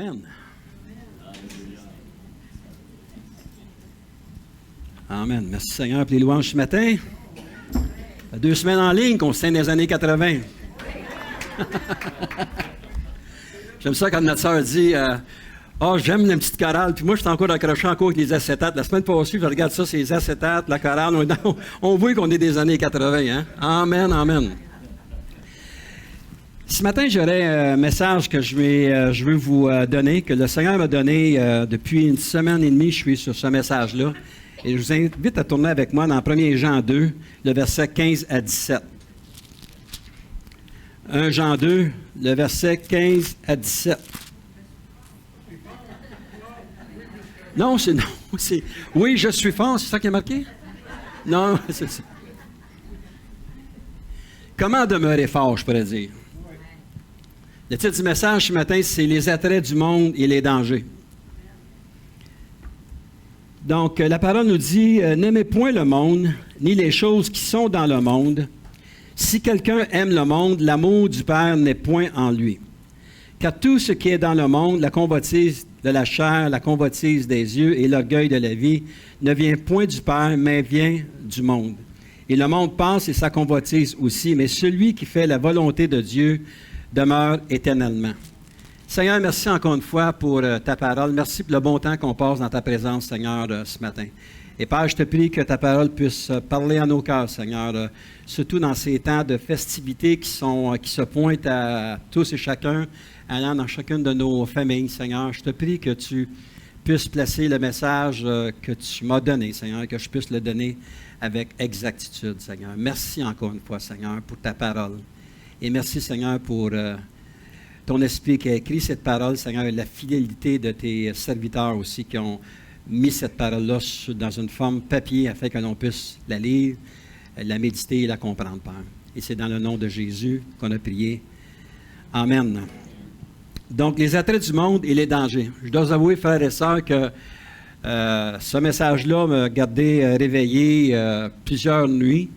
Amen. Amen. Merci Seigneur pour les louanges ce matin. Ça fait 2 semaines en ligne qu'on se tient des années 80. J'aime ça quand notre sœur dit j'aime la petite chorale. Puis moi, je suis encore accroché avec les acétates. La semaine passée, je regarde ça, c'est les acétates, la chorale. On voit qu'on est des années 80. Hein? Amen, amen. Ce matin, j'aurais un message que je veux vous donner, que le Seigneur m'a donné depuis une semaine et demie. Je suis sur ce message-là. Et je vous invite à tourner avec moi dans 1 Jean 2, le verset 15 à 17. 1 Jean 2, le verset 15 à 17. Non, c'est oui, je suis fort, c'est ça qui est marqué? Non, c'est ça. Comment demeurer fort, je pourrais dire? Le titre du message ce matin, c'est « Les attraits du monde et les dangers ». Donc, la parole nous dit « N'aimez point le monde, ni les choses qui sont dans le monde. Si quelqu'un aime le monde, l'amour du Père n'est point en lui. Car tout ce qui est dans le monde, la convoitise de la chair, la convoitise des yeux et l'orgueil de la vie, ne vient point du Père, mais vient du monde. Et le monde passe et sa convoitise aussi, mais celui qui fait la volonté de Dieu demeure éternellement. » Seigneur, merci encore une fois pour ta parole. Merci pour le bon temps qu'on passe dans ta présence, Seigneur, ce matin. Et Père, je te prie que ta parole puisse parler à nos cœurs, Seigneur, surtout dans ces temps de festivités qui se pointent à tous et chacun, allant dans chacune de nos familles, Seigneur. Je te prie que tu puisses placer le message que tu m'as donné, Seigneur, que je puisse le donner avec exactitude, Seigneur. Merci encore une fois, Seigneur, pour ta parole. Et merci, Seigneur, pour ton esprit qui a écrit cette parole, Seigneur, et la fidélité de tes serviteurs aussi qui ont mis cette parole-là dans une forme papier afin que l'on puisse la lire, la méditer et la comprendre, Père. Et c'est dans le nom de Jésus qu'on a prié. Amen. Donc, les attraits du monde et les dangers. Je dois avouer, frères et sœurs, que ce message-là m'a gardé réveillé plusieurs nuits.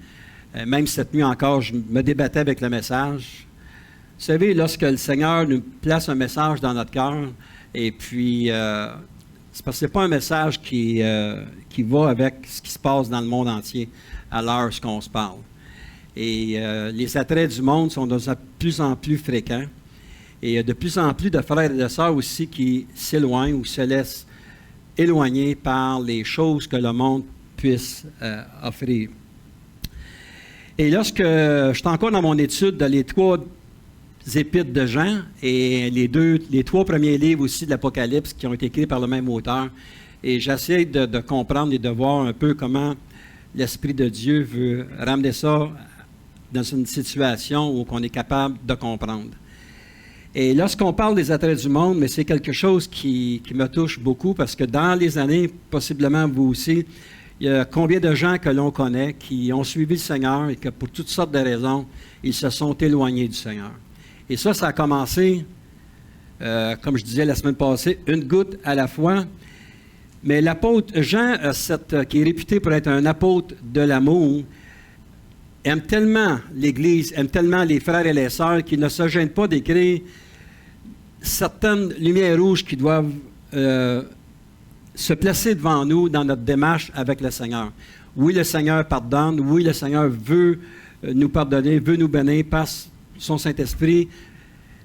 Même cette nuit encore, je me débattais avec le message. Vous savez, lorsque le Seigneur nous place un message dans notre cœur, et puis, c'est parce que ce n'est pas un message qui va avec ce qui se passe dans le monde entier à l'heure où on se parle. Et les attraits du monde sont de plus en plus fréquents. Et il y a de plus en plus de frères et de sœurs aussi qui s'éloignent ou se laissent éloigner par les choses que le monde puisse offrir. Et lorsque je suis encore dans mon étude dans les 3 épîtres de Jean et les 3 premiers livres aussi de l'Apocalypse qui ont été écrits par le même auteur, et j'essaie de comprendre et de voir un peu comment l'Esprit de Dieu veut ramener ça dans une situation où on est capable de comprendre. Et lorsqu'on parle des attraits du monde, mais c'est quelque chose qui me touche beaucoup parce que dans les années, possiblement vous aussi, il y a combien de gens que l'on connaît qui ont suivi le Seigneur et que pour toutes sortes de raisons, ils se sont éloignés du Seigneur. Et ça a commencé, comme je disais la semaine passée, une goutte à la fois. Mais l'apôtre Jean, qui est réputé pour être un apôtre de l'amour, aime tellement l'Église, aime tellement les frères et les sœurs qu'il ne se gêne pas d'écrire certaines lumières rouges qui doivent se placer devant nous dans notre démarche avec le Seigneur. Oui, le Seigneur pardonne. Oui, le Seigneur veut nous pardonner, veut nous bénir par son Saint-Esprit.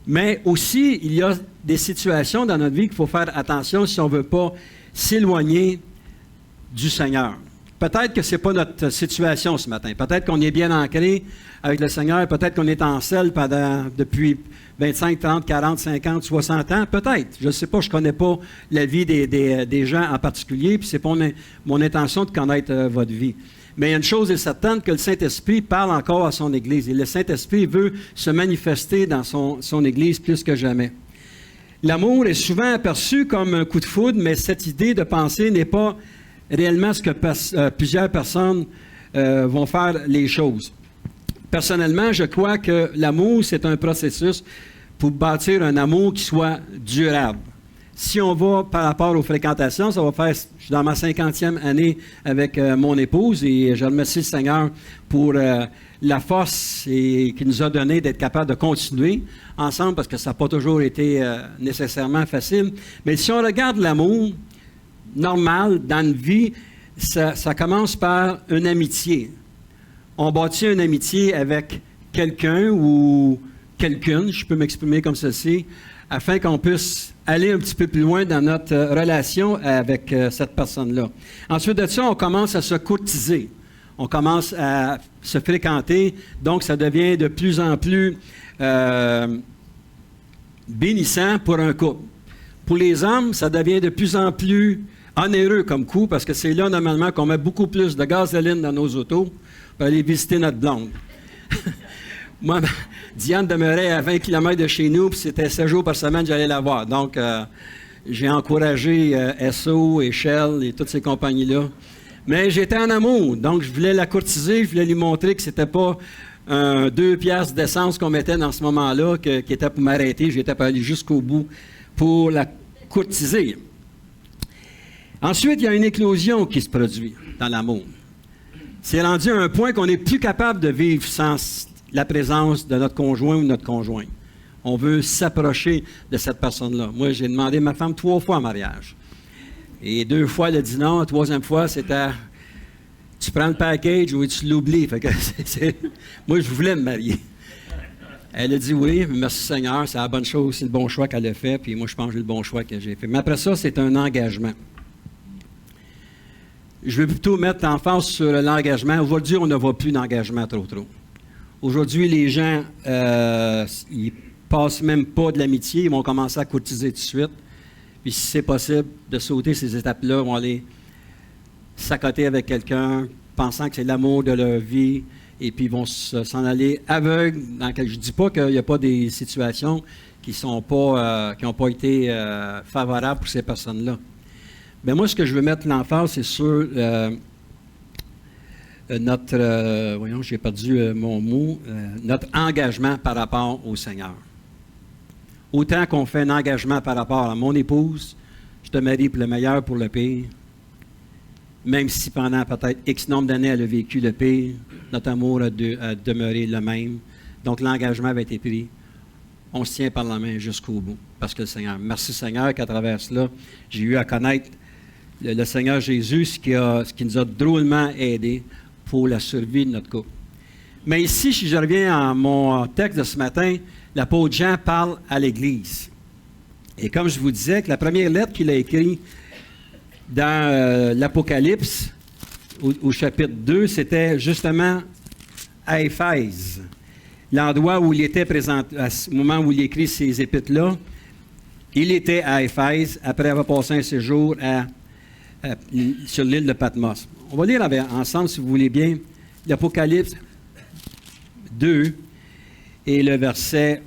Mais aussi, il y a des situations dans notre vie qu'il faut faire attention si on ne veut pas s'éloigner du Seigneur. Peut-être que ce n'est pas notre situation ce matin. Peut-être qu'on est bien ancré avec le Seigneur. Peut-être qu'on est en selle depuis 25, 30, 40, 50, 60 ans. Peut-être. Je ne sais pas. Je ne connais pas la vie des gens en particulier. Puis ce n'est pas mon intention de connaître votre vie. Mais il y a une chose est certaine, que le Saint-Esprit parle encore à son Église. Et le Saint-Esprit veut se manifester dans son Église plus que jamais. L'amour est souvent aperçu comme un coup de foudre, mais cette idée de pensée n'est pas réellement ce que plusieurs personnes vont faire les choses. Personnellement, je crois que l'amour, c'est un processus pour bâtir un amour qui soit durable. Si on va par rapport aux fréquentations, ça va faire, je suis dans ma 50e année avec mon épouse et je remercie le Seigneur pour la force qu'il nous a donné d'être capable de continuer ensemble parce que ça n'a pas toujours été nécessairement facile. Mais si on regarde l'amour normal dans une vie, ça commence par une amitié. On bâtit une amitié avec quelqu'un ou quelqu'une, je peux m'exprimer comme ceci, afin qu'on puisse aller un petit peu plus loin dans notre relation avec cette personne-là. Ensuite de ça, on commence à se courtiser. On commence à se fréquenter, donc ça devient de plus en plus bénissant pour un couple. Pour les hommes, ça devient de plus en plus onéreux comme coup, parce que c'est là, normalement, qu'on met beaucoup plus de gasoline dans nos autos pour aller visiter notre blonde. Moi, Diane demeurait à 20 km de chez nous, puis c'était 7 jours par semaine que j'allais la voir. Donc, j'ai encouragé Esso et Shell et toutes ces compagnies-là. Mais j'étais en amour, donc je voulais la courtiser, je voulais lui montrer que c'était pas 2 piastres d'essence qu'on mettait dans ce moment-là qui était pour m'arrêter. J'étais pas allé jusqu'au bout pour la courtiser. Ensuite, il y a une éclosion qui se produit dans l'amour. C'est rendu à un point qu'on n'est plus capable de vivre sans la présence de notre conjoint ou de notre conjointe. On veut s'approcher de cette personne-là. Moi, j'ai demandé ma femme 3 fois en mariage. Et 2 fois, elle a dit non. La 3e fois, c'était tu prends le package ou tu l'oublies. Fait que moi, je voulais me marier. Elle a dit oui, merci Seigneur, c'est la bonne chose, c'est le bon choix qu'elle a fait. Puis moi, je pense que c'est le bon choix que j'ai fait. Mais après ça, c'est un engagement. Je vais plutôt mettre l'emphase sur l'engagement. Aujourd'hui, on ne voit plus d'engagement trop. Aujourd'hui, les gens, ils passent même pas de l'amitié, ils vont commencer à courtiser tout de suite. Puis si c'est possible de sauter ces étapes-là, ils vont aller s'accoter avec quelqu'un, pensant que c'est l'amour de leur vie, et puis ils vont s'en aller aveugles. Je ne dis pas qu'il n'y a pas des situations qui n'ont pas été favorables pour ces personnes-là. Mais moi, ce que je veux mettre l'emphase, c'est sur voyons, j'ai perdu mon mot, notre engagement par rapport au Seigneur. Autant qu'on fait un engagement par rapport à mon épouse, je te marie pour le meilleur, pour le pire, même si pendant peut-être X nombre d'années, elle a vécu le pire, notre amour a demeuré le même. Donc, l'engagement avait été pris. On se tient par la main jusqu'au bout, parce que le Seigneur, merci Seigneur qu'à travers cela, j'ai eu à connaître le Seigneur Jésus, ce qui nous a drôlement aidés pour la survie de notre couple. Mais ici, si je reviens à mon texte de ce matin, l'apôtre Jean parle à l'Église. Et comme je vous disais, que la première lettre qu'il a écrite dans l'Apocalypse, au chapitre 2, c'était justement à Éphèse, l'endroit où il était présent, au moment où il écrit ces épîtres-là. Il était à Éphèse après avoir passé un séjour sur l'île de Patmos. On va lire ensemble, si vous voulez bien, l'Apocalypse 2 et le verset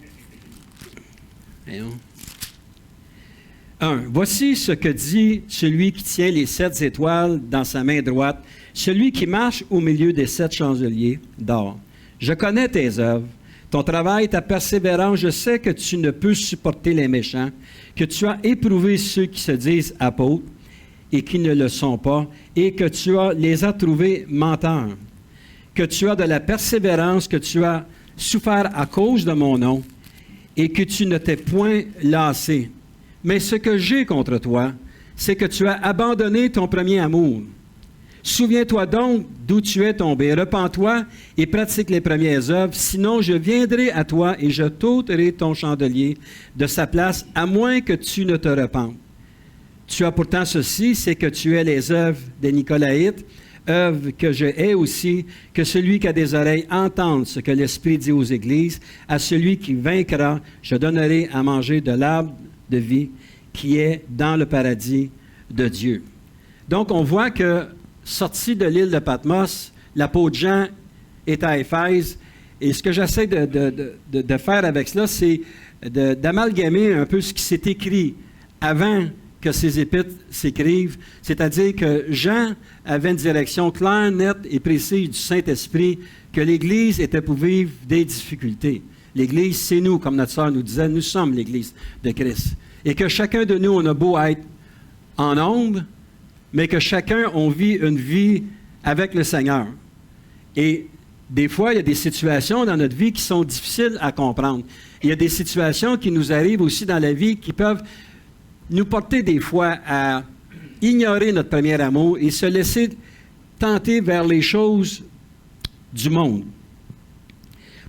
1. Voici ce que dit celui qui tient les 7 étoiles dans sa main droite, celui qui marche au milieu des 7 chandeliers d'or. Je connais tes œuvres, ton travail, ta persévérance. Je sais que tu ne peux supporter les méchants, que tu as éprouvé ceux qui se disent apôtres et qui ne le sont pas, et que tu les as trouvés menteurs, que tu as de la persévérance, que tu as souffert à cause de mon nom, et que tu ne t'es point lassé. Mais ce que j'ai contre toi, c'est que tu as abandonné ton premier amour. Souviens-toi donc d'où tu es tombé. Repens-toi et pratique les premières œuvres, sinon je viendrai à toi et je t'ôterai ton chandelier de sa place, à moins que tu ne te repentes. Tu as pourtant ceci, c'est que tu es les œuvres des Nicolaïtes, œuvres que je hais aussi, que celui qui a des oreilles entende ce que l'Esprit dit aux églises. À celui qui vaincra, je donnerai à manger de l'arbre de vie qui est dans le paradis de Dieu. Donc, on voit que, sorti de l'île de Patmos, l'apôtre Jean est à Éphèse. Et ce que j'essaie de faire avec cela, c'est d'amalgamer un peu ce qui s'est écrit avant que ces épîtres s'écrivent, c'est-à-dire que Jean avait une direction claire, nette et précise du Saint-Esprit, que l'Église était pour vivre des difficultés. L'Église, c'est nous, comme notre sœur nous disait, nous sommes l'Église de Christ. Et que chacun de nous, on a beau être en ombre, mais que chacun, on vit une vie avec le Seigneur. Et des fois, il y a des situations dans notre vie qui sont difficiles à comprendre. Il y a des situations qui nous arrivent aussi dans la vie qui peuvent nous porter des fois à ignorer notre premier amour et se laisser tenter vers les choses du monde.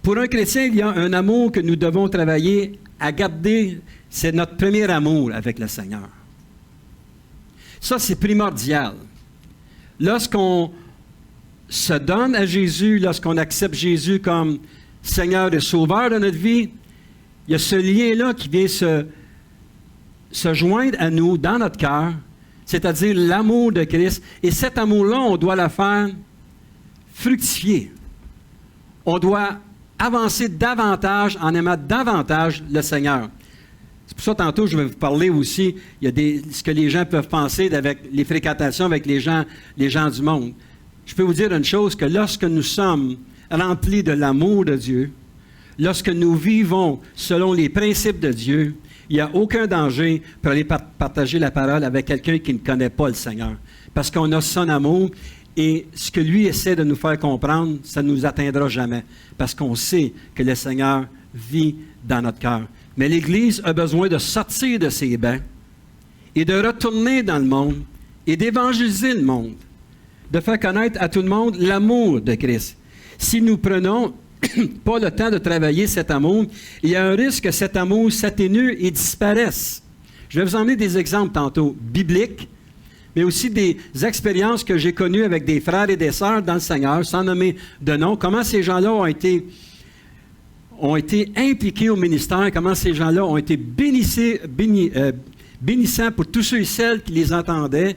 Pour un chrétien, il y a un amour que nous devons travailler à garder. C'est notre premier amour avec le Seigneur. Ça, c'est primordial. Lorsqu'on se donne à Jésus, lorsqu'on accepte Jésus comme Seigneur et Sauveur de notre vie, il y a ce lien-là qui vient se joindre à nous dans notre cœur, c'est-à-dire l'amour de Christ. Et cet amour-là, on doit le faire fructifier. On doit avancer davantage en aimant davantage le Seigneur. C'est pour ça, tantôt, je vais vous parler aussi, il y a ce que les gens peuvent penser avec les fréquentations avec les gens du monde. Je peux vous dire une chose, que lorsque nous sommes remplis de l'amour de Dieu, lorsque nous vivons selon les principes de Dieu, il n'y a aucun danger pour aller partager la parole avec quelqu'un qui ne connaît pas le Seigneur. Parce qu'on a son amour et ce que lui essaie de nous faire comprendre, ça ne nous atteindra jamais. Parce qu'on sait que le Seigneur vit dans notre cœur. Mais l'Église a besoin de sortir de ses bancs et de retourner dans le monde et d'évangéliser le monde, de faire connaître à tout le monde l'amour de Christ. Si nous prenons pas le temps de travailler cet amour, il y a un risque que cet amour s'atténue et disparaisse. Je vais vous emmener des exemples tantôt bibliques, mais aussi des expériences que j'ai connues avec des frères et des sœurs dans le Seigneur, sans nommer de nom, comment ces gens-là ont été impliqués au ministère, comment ces gens-là ont été bénissants pour tous ceux et celles qui les entendaient,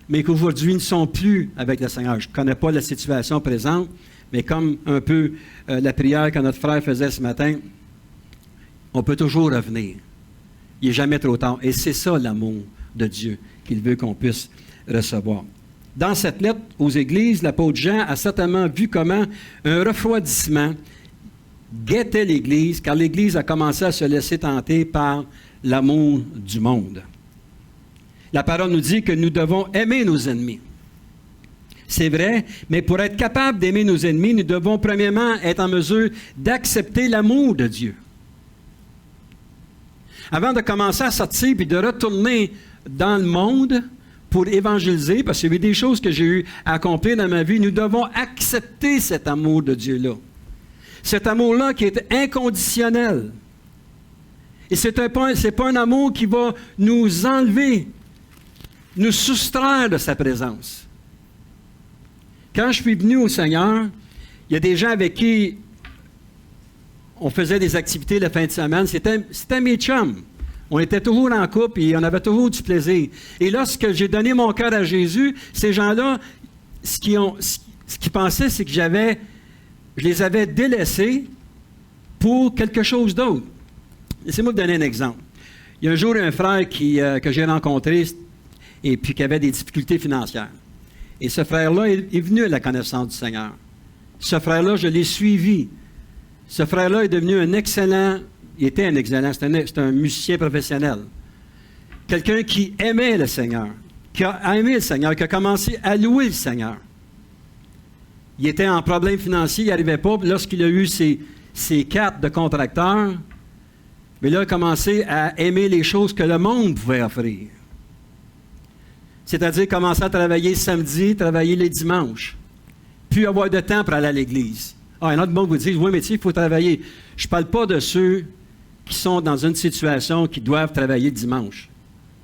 mais qu'aujourd'hui ne sont plus avec le Seigneur. Je ne connais pas la situation présente, mais comme un peu la prière que notre frère faisait ce matin, on peut toujours revenir. Il n'est jamais trop tard. Et c'est ça l'amour de Dieu qu'il veut qu'on puisse recevoir. Dans cette lettre aux églises, l'apôtre Jean a certainement vu comment un refroidissement guettait l'Église, car l'Église a commencé à se laisser tenter par l'amour du monde. La parole nous dit que nous devons aimer nos ennemis. C'est vrai, mais pour être capable d'aimer nos ennemis, nous devons premièrement être en mesure d'accepter l'amour de Dieu. Avant de commencer à sortir et de retourner dans le monde pour évangéliser, parce qu'il y a des choses que j'ai eu à accomplir dans ma vie, nous devons accepter cet amour de Dieu-là. Cet amour-là qui est inconditionnel. Et c'est pas un amour qui va nous enlever, nous soustraire de sa présence. Quand je suis venu au Seigneur, il y a des gens avec qui on faisait des activités la fin de semaine. C'était mes chums. On était toujours en couple et on avait toujours du plaisir. Et lorsque j'ai donné mon cœur à Jésus, ces gens-là, ce qu'ils pensaient, c'est que je les avais délaissés pour quelque chose d'autre. Laissez-moi vous donner un exemple. Il y a un jour un frère que j'ai rencontré et puis qui avait des difficultés financières. Et ce frère-là est venu à la connaissance du Seigneur. Ce frère-là, je l'ai suivi. Ce frère-là est devenu c'est un musicien professionnel. Quelqu'un qui aimait le Seigneur, qui a aimé le Seigneur, qui a commencé à louer le Seigneur. Il était en problème financier, il n'y arrivait pas. Lorsqu'il a eu ses cartes de contracteur, mais là, il a commencé à aimer les choses que le monde pouvait offrir. C'est-à-dire commencer à travailler samedi, travailler les dimanches, puis avoir de temps pour aller à l'église. Un autre monde vous dit, oui, mais il faut travailler. Je ne parle pas de ceux qui sont dans une situation qui doivent travailler le dimanche.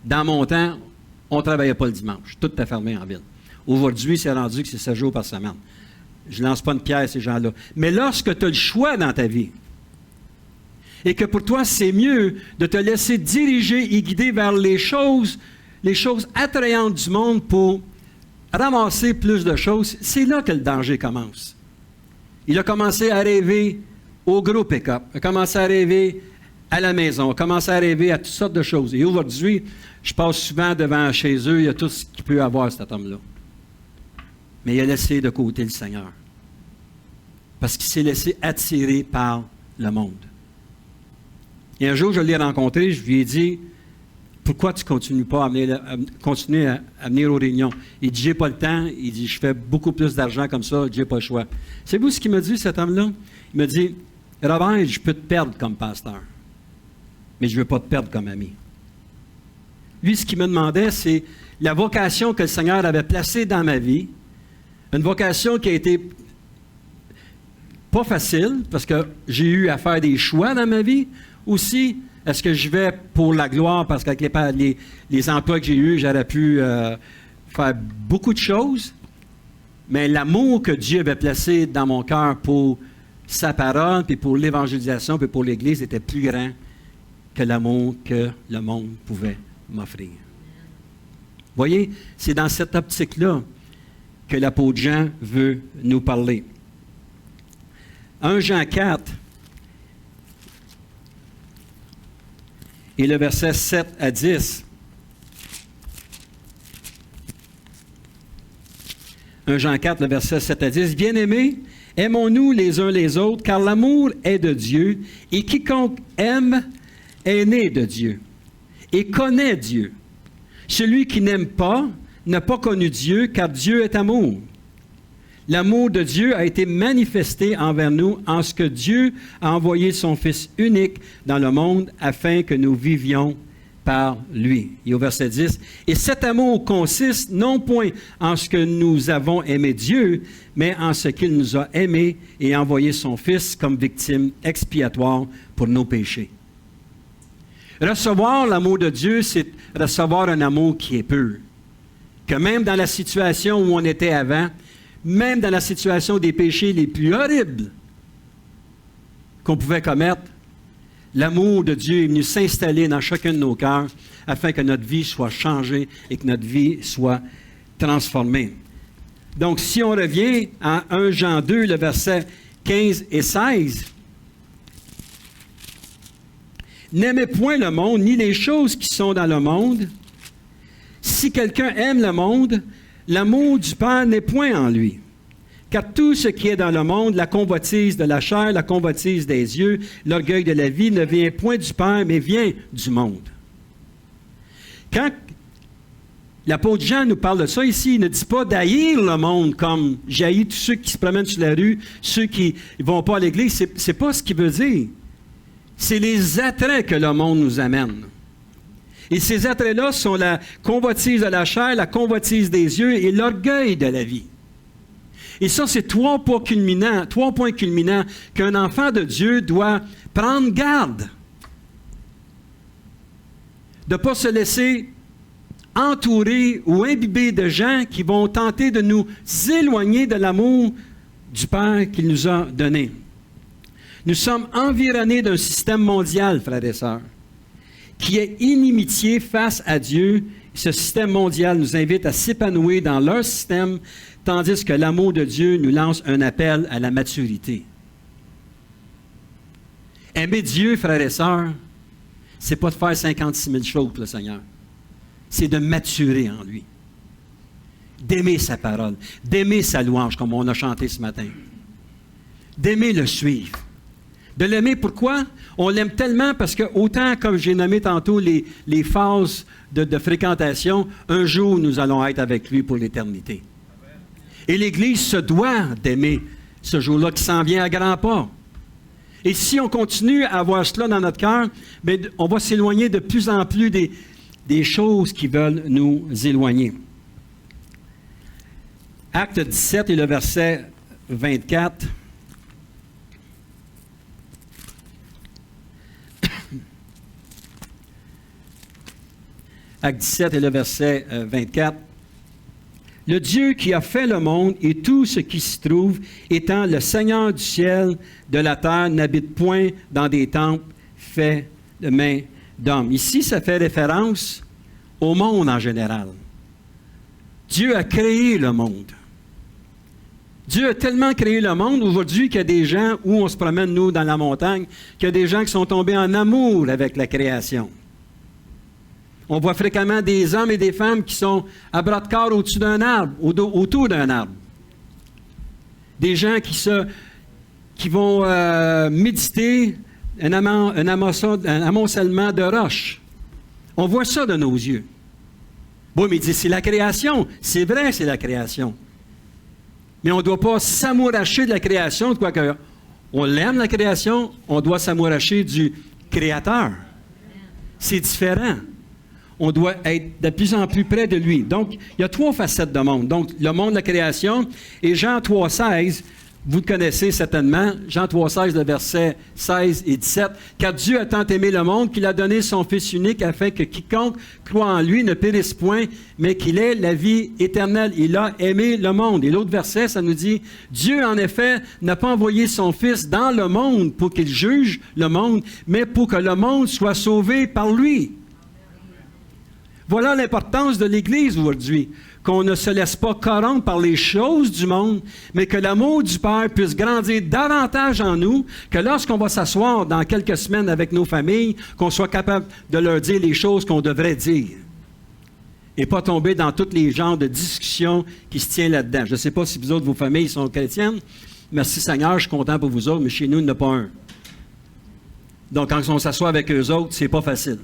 Dans mon temps, on ne travaillait pas le dimanche. Tout était fermé en ville. Aujourd'hui, c'est rendu que c'est 7 jours par semaine. Je ne lance pas une pierre à ces gens-là. Mais lorsque tu as le choix dans ta vie, et que pour toi, c'est mieux de te laisser diriger et guider vers les choses attrayantes du monde pour ramasser plus de choses, c'est là que le danger commence. Il a commencé à rêver au gros pick-up, a commencé à rêver à la maison, a commencé à rêver à toutes sortes de choses. Et aujourd'hui, je passe souvent devant chez eux, il y a tout ce qu'il peut avoir, cet homme-là. Mais il a laissé de côté le Seigneur. Parce qu'il s'est laissé attirer par le monde. Et un jour, je l'ai rencontré, je lui ai dit, pourquoi tu continues pas continuer à venir aux réunions? Il dit, j'ai pas le temps. Il dit, je fais beaucoup plus d'argent comme ça, j'ai pas le choix. Savez-vous ce qu'il me dit, cet homme-là? Il me dit, Robert, je peux te perdre comme pasteur, mais je ne veux pas te perdre comme ami. Lui, ce qu'il me demandait, c'est la vocation que le Seigneur avait placée dans ma vie, une vocation qui a été pas facile, parce que j'ai eu à faire des choix dans ma vie. Aussi, est-ce que je vais pour la gloire, parce qu'avec les emplois que j'ai eus, j'aurais pu faire beaucoup de choses, mais l'amour que Dieu avait placé dans mon cœur pour sa parole, puis pour l'évangélisation, puis pour l'Église, était plus grand que l'amour que le monde pouvait m'offrir. Voyez, c'est dans cette optique-là que l'apôtre Jean veut nous parler. 1 Jean 4 et le verset 7 à 10. 1 Jean 4, le verset 7 à 10. Bien-aimés, aimons-nous les uns les autres, car l'amour est de Dieu, et quiconque aime est né de Dieu et connaît Dieu. Celui qui n'aime pas n'a pas connu Dieu, car Dieu est amour. L'amour de Dieu a été manifesté envers nous en ce que Dieu a envoyé son Fils unique dans le monde afin que nous vivions par lui. Et au verset 10, « Et cet amour consiste non point en ce que nous avons aimé Dieu, mais en ce qu'il nous a aimés et envoyé son Fils comme victime expiatoire pour nos péchés. » Recevoir l'amour de Dieu, c'est recevoir un amour qui est pur. Que même dans la situation où on était avant, même dans la situation des péchés les plus horribles qu'on pouvait commettre, l'amour de Dieu est venu s'installer dans chacun de nos cœurs afin que notre vie soit changée et que notre vie soit transformée. Donc, si on revient à 1 Jean 2, le verset 15 et 16, « N'aimez point le monde, ni les choses qui sont dans le monde. Si quelqu'un aime le monde, l'amour du Père n'est point en lui. Car tout ce qui est dans le monde, la convoitise de la chair, la convoitise des yeux, l'orgueil de la vie, ne vient point du Père, mais vient du monde. » Quand l'apôtre Jean nous parle de ça ici, il ne dit pas d'haïr le monde comme j'haïs tous ceux qui se promènent sur la rue, ceux qui ne vont pas à l'église. C'est pas ce qu'il veut dire. C'est les attraits que le monde nous amène. Et ces attraits-là sont la convoitise de la chair, la convoitise des yeux et l'orgueil de la vie. Et ça, c'est trois points culminants qu'un enfant de Dieu doit prendre garde. De ne pas se laisser entourer ou imbiber de gens qui vont tenter de nous éloigner de l'amour du Père qu'il nous a donné. Nous sommes environnés d'un système mondial, frères et sœurs, qui est inimitié face à Dieu. Ce système mondial nous invite à s'épanouir dans leur système, tandis que l'amour de Dieu nous lance un appel à la maturité. Aimer Dieu, frères et sœurs, c'est pas de faire 56 000 choses pour le Seigneur. C'est de maturer en lui. D'aimer sa parole, d'aimer sa louange, comme on a chanté ce matin. D'aimer le suivre. De l'aimer, pourquoi? On l'aime tellement parce que, autant comme j'ai nommé tantôt les phases de fréquentation, un jour nous allons être avec lui pour l'éternité. Et l'Église se doit d'aimer ce jour-là qui s'en vient à grands pas. Et si on continue à avoir cela dans notre cœur, bien, on va s'éloigner de plus en plus des choses qui veulent nous éloigner. Acte 17 et le verset 24. Acte 17 et le verset 24. « Le Dieu qui a fait le monde et tout ce qui s'y trouve, étant le Seigneur du ciel, de la terre, n'habite point dans des temples faits de mains d'hommes. » Ici, ça fait référence au monde en général. Dieu a créé le monde. Dieu a tellement créé le monde aujourd'hui qu'il y a des gens, où on se promène, nous, dans la montagne, qu'il y a des gens qui sont tombés en amour avec la création. On voit fréquemment des hommes et des femmes qui sont à bras de corps au-dessus d'un arbre, autour d'un arbre. Des gens qui vont méditer un amoncellement de roches. On voit ça de nos yeux. Bon, mais il dit, c'est la création. C'est vrai, c'est la création. Mais on ne doit pas s'amouracher de la création, de quoi que on l'aime, la création, on doit s'amouracher du Créateur. C'est différent. On doit être de plus en plus près de lui. Donc, il y a 3 facettes de monde. Donc, le monde de la création. Et Jean 3,16, vous le connaissez certainement. Jean 3,16, le verset 16 et 17. « Car Dieu a tant aimé le monde qu'il a donné son Fils unique afin que quiconque croit en lui ne périsse point, mais qu'il ait la vie éternelle. Il a aimé le monde. » Et l'autre verset, ça nous dit « Dieu, en effet, n'a pas envoyé son Fils dans le monde pour qu'il juge le monde, mais pour que le monde soit sauvé par lui. » Voilà l'importance de l'Église aujourd'hui, qu'on ne se laisse pas corrompre par les choses du monde, mais que l'amour du Père puisse grandir davantage en nous, que lorsqu'on va s'asseoir dans quelques semaines avec nos familles, qu'on soit capable de leur dire les choses qu'on devrait dire et pas tomber dans tous les genres de discussions qui se tiennent là-dedans. Je ne sais pas si vous autres, vos familles sont chrétiennes. Merci Seigneur, je suis content pour vous autres, mais chez nous, il n'y en a pas un. Donc, quand on s'assoit avec eux autres, c'est pas facile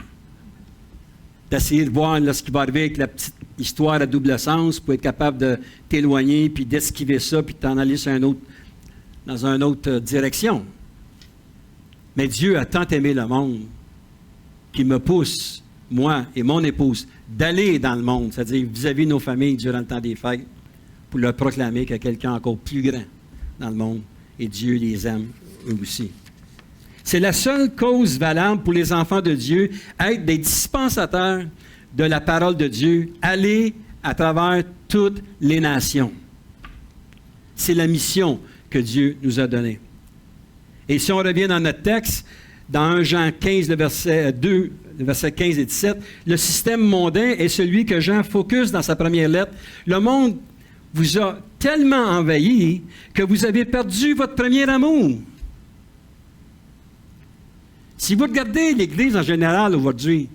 d'essayer de voir là, ce qui va arriver avec la petite histoire à double sens pour être capable de t'éloigner, puis d'esquiver ça, puis de t'en aller dans une autre direction. Mais Dieu a tant aimé le monde qu'il me pousse, moi et mon épouse, d'aller dans le monde, c'est-à-dire vis-à-vis de nos familles durant le temps des fêtes, pour leur proclamer qu'il y a quelqu'un encore plus grand dans le monde, et Dieu les aime eux aussi. C'est la seule cause valable pour les enfants de Dieu, être des dispensateurs de la parole de Dieu, aller à travers toutes les nations. C'est la mission que Dieu nous a donnée. Et si on revient dans notre texte, dans 1 Jean 15, le verset 2, le verset 15 et 17, le système mondain est celui que Jean focus dans sa première lettre. Le monde vous a tellement envahi que vous avez perdu votre premier amour. Si vous regardez l'Église en général aujourd'hui,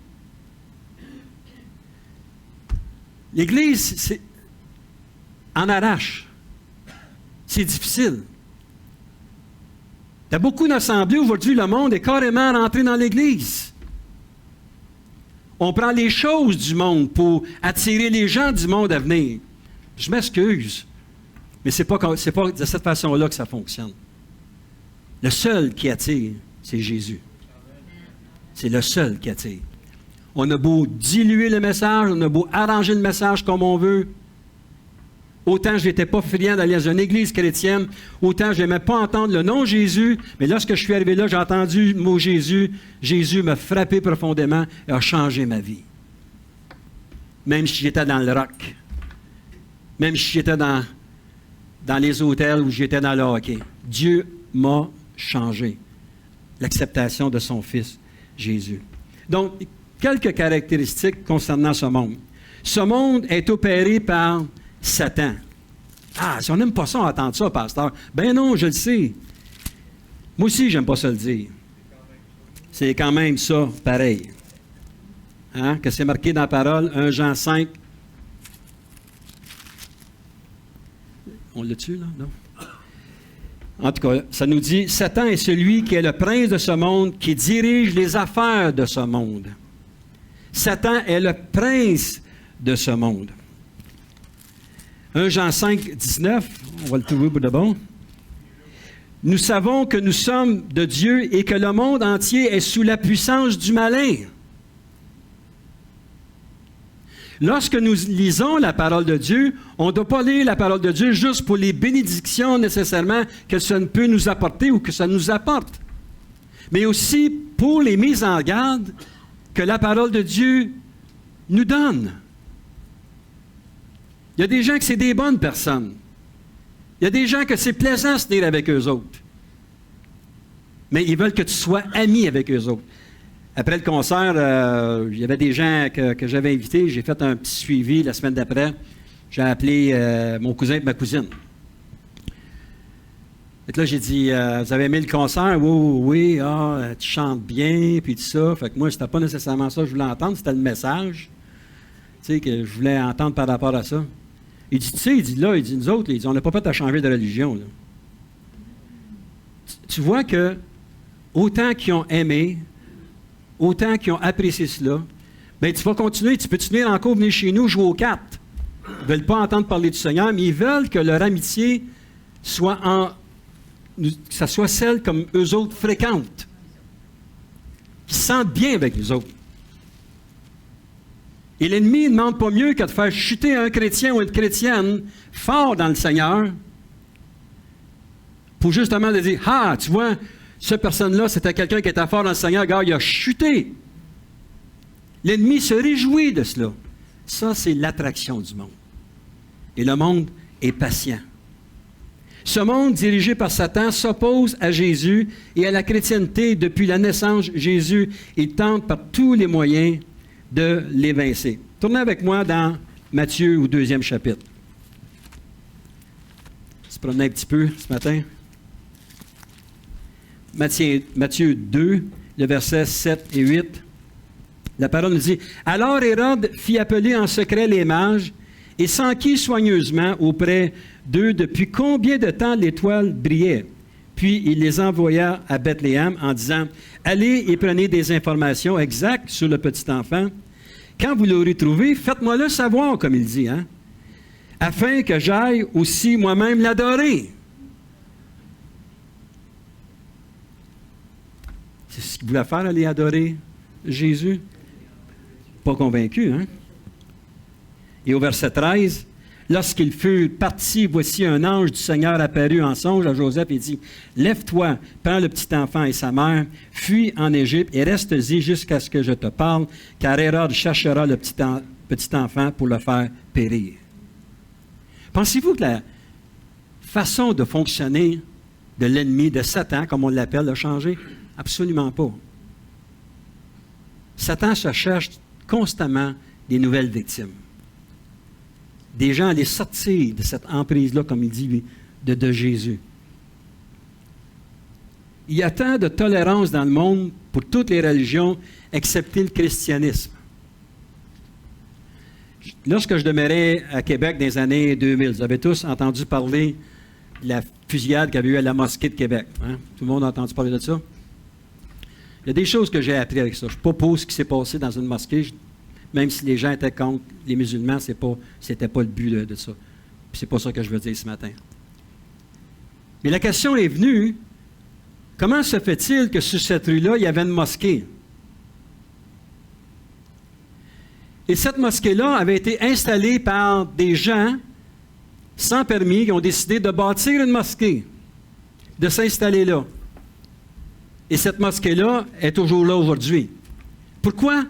l'Église c'est en arrache. C'est difficile. Il y a beaucoup d'assemblées aujourd'hui, le monde est carrément rentré dans l'Église. On prend les choses du monde pour attirer les gens du monde à venir. Je m'excuse, mais c'est pas de cette façon-là que ça fonctionne. Le seul qui attire, c'est Jésus. C'est le seul qui attire. On a beau diluer le message, on a beau arranger le message comme on veut. Autant je n'étais pas friand d'aller dans une église chrétienne, autant je n'aimais pas entendre le nom Jésus, mais lorsque je suis arrivé là, j'ai entendu le mot Jésus. Jésus m'a frappé profondément et a changé ma vie. Même si j'étais dans le rock, même si j'étais dans les hôtels ou j'étais dans le hockey, Dieu m'a changé. L'acceptation de son Fils Jésus. Donc, quelques caractéristiques concernant ce monde. Ce monde est opéré par Satan. Ah, si on n'aime pas ça, on entend ça, pasteur. Ben non, je le sais. Moi aussi, j'aime pas ça le dire. C'est quand même ça, pareil. Hein? Que c'est marqué dans la parole, 1 Jean 5. On l'a-tu, là? Non? En tout cas, ça nous dit, Satan est celui qui est le prince de ce monde, qui dirige les affaires de ce monde. Satan est le prince de ce monde. 1 Jean 5, 19, on va le trouver pour de bon. Nous savons que nous sommes de Dieu et que le monde entier est sous la puissance du malin. Lorsque nous lisons la parole de Dieu, on ne doit pas lire la parole de Dieu juste pour les bénédictions nécessairement que ça ne peut nous apporter ou que ça nous apporte, mais aussi pour les mises en garde que la parole de Dieu nous donne. Il y a des gens que c'est des bonnes personnes. Il y a des gens que c'est plaisant de se tenir avec eux autres. Mais ils veulent que tu sois ami avec eux autres. Après le concert, il y avait des gens que j'avais invités. J'ai fait un petit suivi la semaine d'après. J'ai appelé mon cousin et ma cousine. Et là, j'ai dit, vous avez aimé le concert? Oui, tu chantes bien, puis tout ça. Fait que moi, c'était pas nécessairement ça que je voulais entendre, c'était le message, tu sais, que je voulais entendre par rapport à ça. Il dit, tu sais, nous autres, on n'a pas fait à changer de religion. Là. Tu vois que autant qu'ils ont aimé, autant qu'ils ont apprécié cela, Bien, tu vas continuer, tu peux encore venir chez nous jouer aux cartes. Ils ne veulent pas entendre parler du Seigneur, mais ils veulent que leur amitié soit que ça soit celle comme eux autres fréquentent, qui se sentent bien avec les autres. Et l'ennemi ne demande pas mieux que de faire chuter un chrétien ou une chrétienne fort dans le Seigneur pour justement de dire, ah, tu vois, cette personne-là, c'était quelqu'un qui était fort dans le Seigneur, regarde, il a chuté. L'ennemi se réjouit de cela. Ça, c'est l'attraction du monde. Et le monde est patient. Ce monde dirigé par Satan s'oppose à Jésus et à la chrétienté depuis la naissance de Jésus. Il tente par tous les moyens de l'évincer. Tournez avec moi dans Matthieu au 2e chapitre. On se promenait un petit peu ce matin. Matthieu 2, le verset 7 et 8. La parole nous dit, « Alors Hérode fit appeler en secret les mages et s'enquit soigneusement auprès d'eux depuis combien de temps l'étoile brillait. Puis il les envoya à Bethléem en disant, « Allez et prenez des informations exactes sur le petit enfant. Quand vous l'aurez trouvé, faites-moi-le savoir, comme il dit, hein, afin que j'aille aussi moi-même l'adorer. » C'est ce qu'il voulait faire, aller adorer Jésus? Pas convaincu, hein? Et au verset 13, lorsqu'il fut parti, voici un ange du Seigneur apparut en songe à Joseph et dit, « Lève-toi, prends le petit enfant et sa mère, fuis en Égypte et reste-y jusqu'à ce que je te parle, car Hérode cherchera le petit enfant pour le faire périr. » Pensez-vous que la façon de fonctionner de l'ennemi, de Satan, comme on l'appelle, a changé? Absolument pas. Satan se cherche constamment des nouvelles victimes. Des gens à les sortir de cette emprise-là, comme il dit, de Jésus. Il y a tant de tolérance dans le monde pour toutes les religions, excepté le christianisme. Lorsque je demeurais à Québec dans les années 2000, vous avez tous entendu parler de la fusillade qu'il y avait eu à la mosquée de Québec. Hein? Tout le monde a entendu parler de ça? Il y a des choses que j'ai apprises avec ça. Je ne suis pas pour ce qui s'est passé dans une mosquée. Même si les gens étaient contre les musulmans, ce n'était pas le but de ça. Puis c'est pas ça que je veux dire ce matin. Mais la question est venue, comment se fait-il que sur cette rue-là, il y avait une mosquée? Et cette mosquée-là avait été installée par des gens sans permis qui ont décidé de bâtir une mosquée, de s'installer là. Et cette mosquée-là est toujours là aujourd'hui. Pourquoi?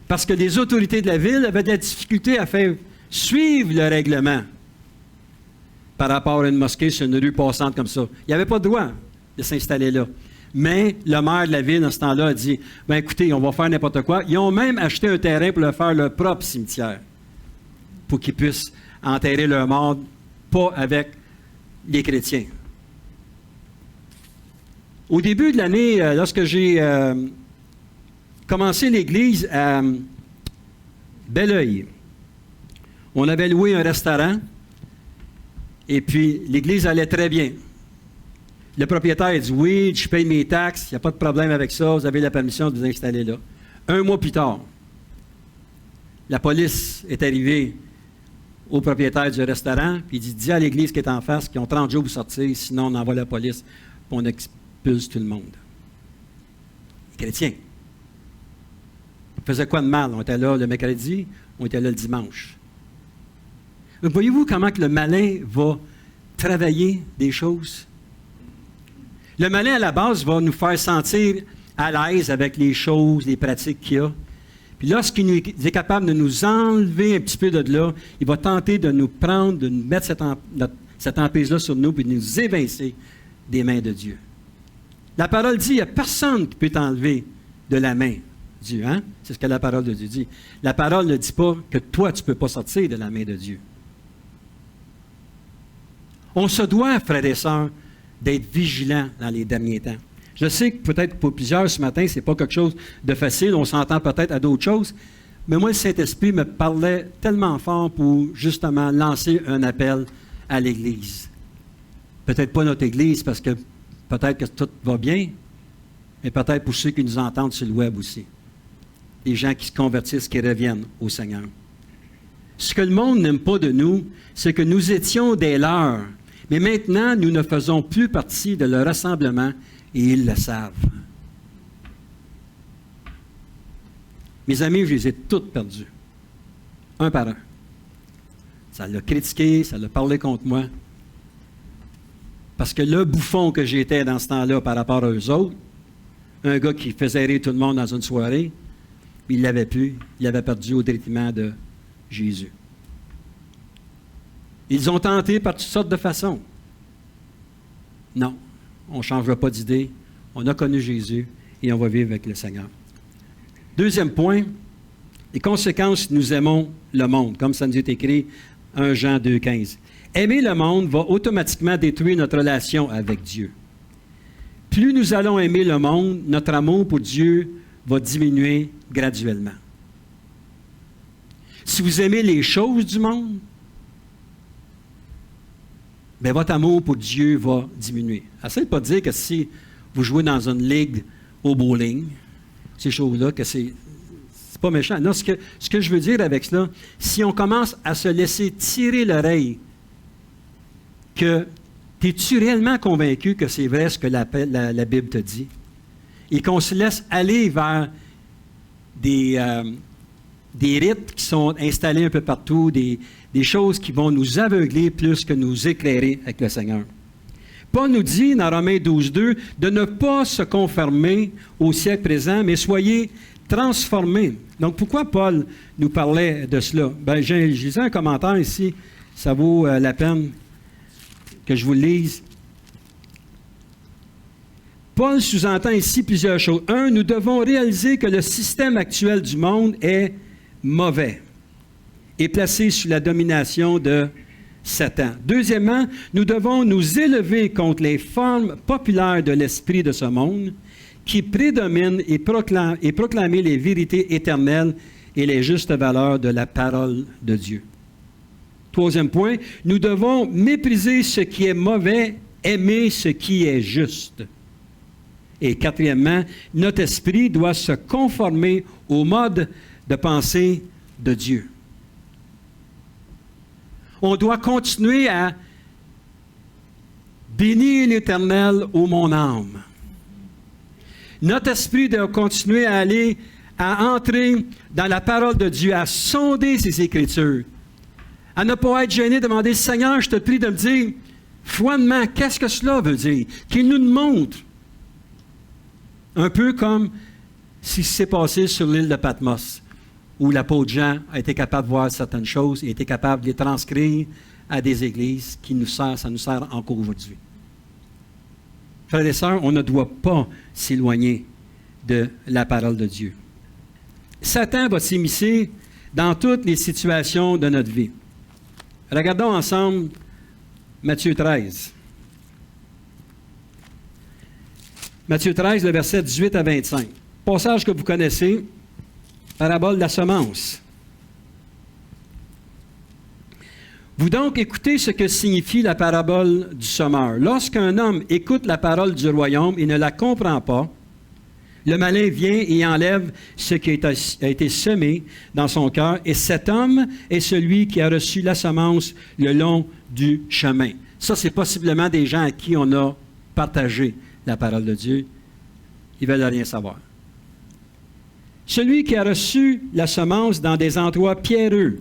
Parce que les autorités de la ville avaient de la difficulté à faire suivre le règlement par rapport à une mosquée sur une rue passante comme ça. Il n'y avait pas de droit de s'installer là. Mais le maire de la ville, dans ce temps-là, a dit, « Bien, écoutez, on va faire n'importe quoi. » Ils ont même acheté un terrain pour leur faire leur propre cimetière, pour qu'ils puissent enterrer leurs morts, pas avec les chrétiens. Au début de l'année, lorsque j'ai commencé l'Église à Belleuil, on avait loué un restaurant et puis l'Église allait très bien. Le propriétaire a dit, oui, je paye mes taxes, il n'y a pas de problème avec ça, vous avez la permission de vous installer là. Un mois plus tard, la police est arrivée au propriétaire du restaurant, puis il dit, dis à l'Église qui est en face qu'ils ont 30 jours pour sortir, sinon on envoie la police, puis on expulse tout le monde. Les chrétiens. On faisait quoi de mal? On était là le mercredi, on était là le dimanche. Donc, voyez-vous comment que le malin va travailler des choses? Le malin, à la base, va nous faire sentir à l'aise avec les choses, les pratiques qu'il y a. Puis lorsqu'il est capable de nous enlever un petit peu de là, il va tenter de nous prendre, de nous mettre cette emprise-là sur nous, puis de nous évincer des mains de Dieu. La parole dit, il n'y a personne qui peut t'enlever de la main de Dieu. Hein? C'est ce que la parole de Dieu dit. La parole ne dit pas que toi, tu ne peux pas sortir de la main de Dieu. On se doit, frères et sœurs, d'être vigilants dans les derniers temps. Je sais que peut-être pour plusieurs ce matin, ce n'est pas quelque chose de facile, on s'entend peut-être à d'autres choses, mais moi, le Saint-Esprit me parlait tellement fort pour justement lancer un appel à l'Église. Peut-être pas notre Église, parce que peut-être que tout va bien, mais peut-être pour ceux qui nous entendent sur le web aussi. des gens qui se convertissent, qui reviennent au Seigneur. Ce que le monde n'aime pas de nous, c'est que nous étions des leurs, mais maintenant, nous ne faisons plus partie de leur rassemblement et ils le savent. Mes amis, je les ai toutes perdues, un par un. Ça l'a critiqué, ça l'a parlé contre moi. Parce que le bouffon que j'étais dans ce temps-là par rapport à eux autres, un gars qui faisait rire tout le monde dans une soirée, il ne l'avait plus, il l'avait perdu au détriment de Jésus. Ils ont tenté par toutes sortes de façons. Non, on ne changera pas d'idée. On a connu Jésus et on va vivre avec le Seigneur. Deuxième point, les conséquences, nous aimons le monde, comme ça nous est écrit 1 Jean 2,15. Aimer le monde va automatiquement détruire notre relation avec Dieu. Plus nous allons aimer le monde, notre amour pour Dieu va diminuer graduellement. Si vous aimez les choses du monde, bien, votre amour pour Dieu va diminuer. Essayez de ne pas dire que si vous jouez dans une ligue au bowling, ces choses-là, que c'est pas méchant. Non, ce que je veux dire avec cela, si on commence à se laisser tirer l'oreille, que es-tu réellement convaincu que c'est vrai ce que la Bible te dit? Et qu'on se laisse aller vers des rites qui sont installés un peu partout, des choses qui vont nous aveugler plus que nous éclairer avec le Seigneur. Paul nous dit dans Romains 12,2 de ne pas se conformer au siècle présent, mais soyez transformés. Donc, pourquoi Paul nous parlait de cela? Bien, j'ai lisé un commentaire ici, ça vaut la peine que je vous le lise. Paul sous-entend ici plusieurs choses. Un, nous devons réaliser que le système actuel du monde est mauvais et placé sous la domination de Satan. Deuxièmement, nous devons nous élever contre les formes populaires de l'esprit de ce monde qui prédominent et proclamer les vérités éternelles et les justes valeurs de la parole de Dieu. Troisième point, nous devons mépriser ce qui est mauvais, aimer ce qui est juste. Et quatrièmement, notre esprit doit se conformer au mode de pensée de Dieu. On doit continuer à bénir l'Éternel, ô mon âme. Notre esprit doit continuer à entrer dans la parole de Dieu, à sonder ses Écritures, à ne pas être gêné, demander, Seigneur, je te prie de me dire, froidement, qu'est-ce que cela veut dire? Qu'il nous montre. Un peu comme ce qui s'est passé sur l'île de Patmos, où l'apôtre Jean a été capable de voir certaines choses et a été capable de les transcrire à des églises ça nous sert encore aujourd'hui. Frères et sœurs, on ne doit pas s'éloigner de la parole de Dieu. Satan va s'immiscer dans toutes les situations de notre vie. Regardons ensemble Matthieu 13. Matthieu 13, le verset 18 à 25. Passage que vous connaissez, parabole de la semence. Vous donc écoutez ce que signifie la parabole du semeur. Lorsqu'un homme écoute la parole du royaume et ne la comprend pas, le malin vient et enlève ce qui a été semé dans son cœur, et cet homme est celui qui a reçu la semence le long du chemin. Ça, c'est possiblement des gens à qui on a partagé la parole de Dieu. Ils ne veulent rien savoir. Celui qui a reçu la semence dans des endroits pierreux,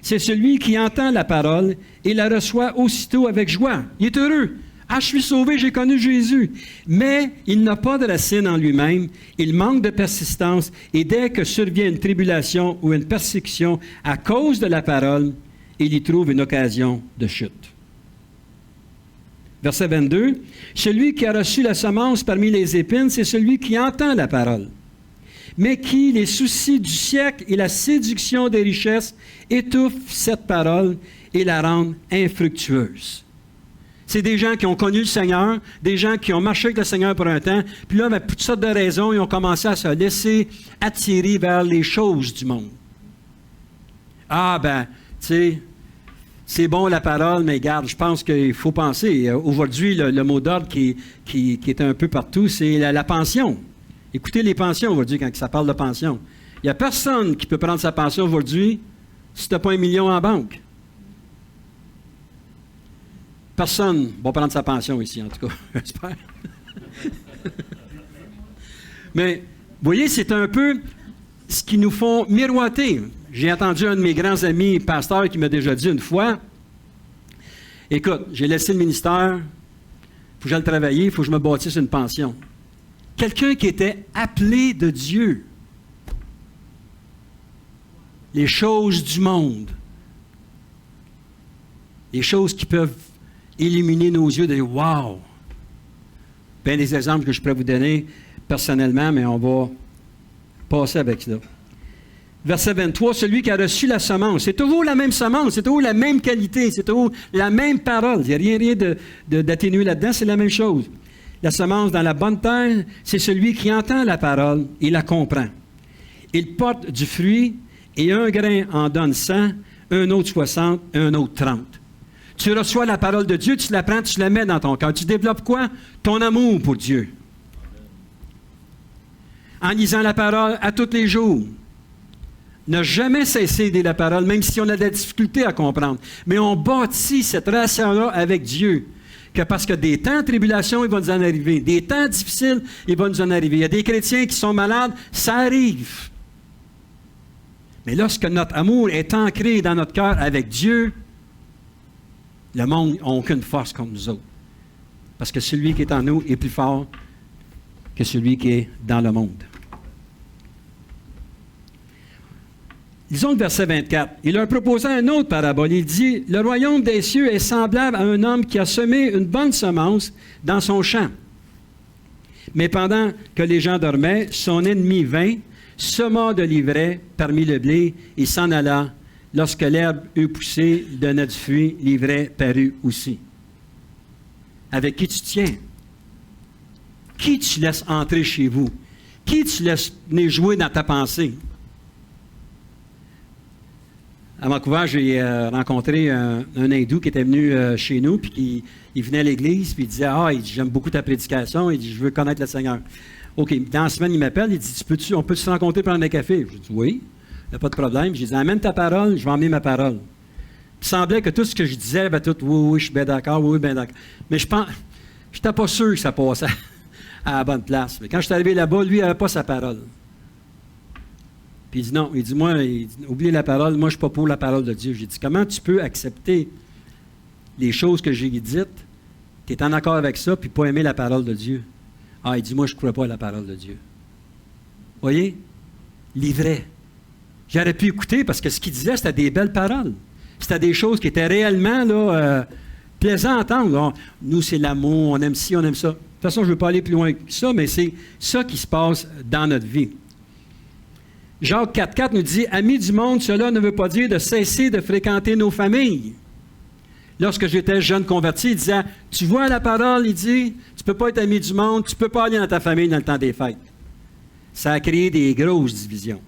c'est celui qui entend la parole et la reçoit aussitôt avec joie. Il est heureux. Ah, je suis sauvé, j'ai connu Jésus. Mais il n'a pas de racine en lui-même, il manque de persistance, et dès que survient une tribulation ou une persécution à cause de la parole, il y trouve une occasion de chute. Verset 22, « Celui qui a reçu la semence parmi les épines, c'est celui qui entend la parole, mais qui, les soucis du siècle et la séduction des richesses, étouffent cette parole et la rendent infructueuse. » C'est des gens qui ont connu le Seigneur, des gens qui ont marché avec le Seigneur pour un temps, puis là, avec toutes sortes de raisons, ils ont commencé à se laisser attirer vers les choses du monde. Ah, ben, tu sais, c'est bon la parole, mais regarde, je pense qu'il faut penser. Aujourd'hui, le mot d'ordre qui est un peu partout, c'est la pension. Écoutez les pensions aujourd'hui quand ça parle de pension. Il n'y a personne qui peut prendre sa pension aujourd'hui si tu n'as pas 1 million en banque. Personne va prendre sa pension ici, en tout cas, j'espère. Mais, vous voyez, c'est un peu ce qui nous font miroiter. J'ai entendu un de mes grands amis pasteurs qui m'a déjà dit une fois, « Écoute, j'ai laissé le ministère, il faut que j'aille travailler, il faut que je me bâtisse une pension. » Quelqu'un qui était appelé de Dieu. Les choses du monde. Les choses qui peuvent illuminer nos yeux, de dire « Wow! » Bien des exemples que je pourrais vous donner personnellement, mais on va passer avec ça. Verset 23, celui qui a reçu la semence, c'est toujours la même semence, c'est toujours la même qualité, c'est toujours la même parole. Il n'y a rien d'atténué là-dedans, c'est la même chose. La semence dans la bonne terre, c'est celui qui entend la parole et la comprend. Il porte du fruit et un grain en donne 100, un autre 60, un autre 30. Tu reçois la parole de Dieu, tu la prends, tu la mets dans ton cœur. Tu développes quoi? Ton amour pour Dieu. En lisant la parole à tous les jours. Ne jamais cesser de lire la parole, même si on a de la difficulté à comprendre. Mais on bâtit cette relation-là avec Dieu. Que parce que des temps de tribulation, il va nous en arriver. Des temps difficiles, il va nous en arriver. Il y a des chrétiens qui sont malades, ça arrive. Mais lorsque notre amour est ancré dans notre cœur avec Dieu, le monde n'a aucune force contre nous autres. Parce que celui qui est en nous est plus fort que celui qui est dans le monde. Lisons le verset 24. Il leur proposa une autre parabole. Il dit, « Le royaume des cieux est semblable à un homme qui a semé une bonne semence dans son champ. Mais pendant que les gens dormaient, son ennemi vint, sema de l'ivraie parmi le blé et s'en alla. Lorsque l'herbe eut poussé, donna du fruit, l'ivraie parut aussi. » Avec qui tu tiens? Qui tu laisses entrer chez vous? Qui tu laisses venir jouer dans ta pensée? À Vancouver, j'ai rencontré un hindou qui était venu chez nous, puis il venait à l'église, puis il disait « Ah, j'aime beaucoup ta prédication, il dit, je veux connaître le Seigneur. » OK, dans la semaine, il m'appelle, il dit « On peut se rencontrer prendre un café? » Je dis « Oui, il n'y a pas de problème. » J'ai dit « Amène ta parole, je vais emmener ma parole. » Il semblait que tout ce que je disais, ben tout « Oui, oui, je suis bien d'accord, oui, bien d'accord. » Mais je n'étais pas sûr que ça passait à la bonne place. Mais quand je suis arrivé là-bas, lui, il n'avait pas sa parole. Puis il dit non, il dit moi, oubliez la parole, moi je ne suis pas pour la parole de Dieu. J'ai dit, comment tu peux accepter les choses que j'ai dites, tu es en accord avec ça, puis pas aimer la parole de Dieu? Ah, il dit, moi je ne crois pas à la parole de Dieu. Voyez? L'ivraie. J'aurais pu écouter parce que ce qu'il disait, c'était des belles paroles. C'était des choses qui étaient réellement là, plaisantes à entendre. Là, nous, c'est l'amour, on aime ci, on aime ça. De toute façon, je ne veux pas aller plus loin que ça, mais c'est ça qui se passe dans notre vie. Jacques 4,4 nous dit « Amis du monde, cela ne veut pas dire de cesser de fréquenter nos familles. » Lorsque j'étais jeune converti, il disait « Tu vois la parole, il dit, tu ne peux pas être ami du monde, tu ne peux pas aller dans ta famille dans le temps des fêtes. » Ça a créé des grosses divisions.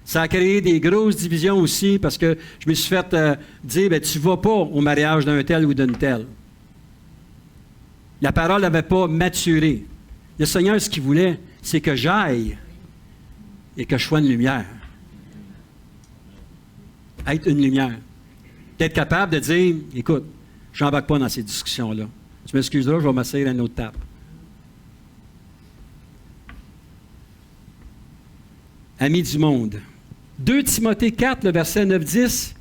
Ça a créé des grosses divisions aussi parce que je me suis fait dire « Tu ne vas pas au mariage d'un tel ou d'une telle. » La parole n'avait pas maturé. Le Seigneur, ce qu'il voulait, c'est que j'aille et que je sois une lumière. Être une lumière. D'être capable de dire, écoute, je n'embarque pas dans ces discussions-là. Tu m'excuseras, je vais m'asseoir à une autre table. Amis du monde. 2 Timothée 4, le verset 9-10,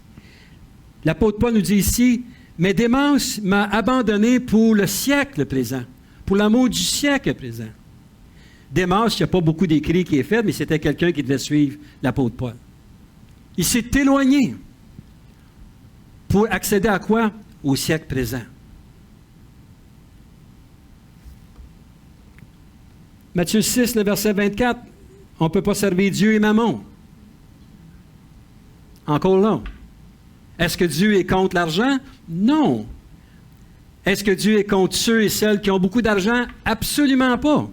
l'apôtre Paul nous dit ici, « Mais Démas m'a abandonné pour le siècle présent, pour l'amour du siècle présent. » Démas, il n'y a pas beaucoup d'écrits qui est fait, mais c'était quelqu'un qui devait suivre l'apôtre Paul. Il s'est éloigné pour accéder à quoi? Au siècle présent. Matthieu 6, le verset 24, on ne peut pas servir Dieu et Mammon. Encore là. Est-ce que Dieu est contre l'argent? Non. Est-ce que Dieu est contre ceux et celles qui ont beaucoup d'argent? Absolument pas.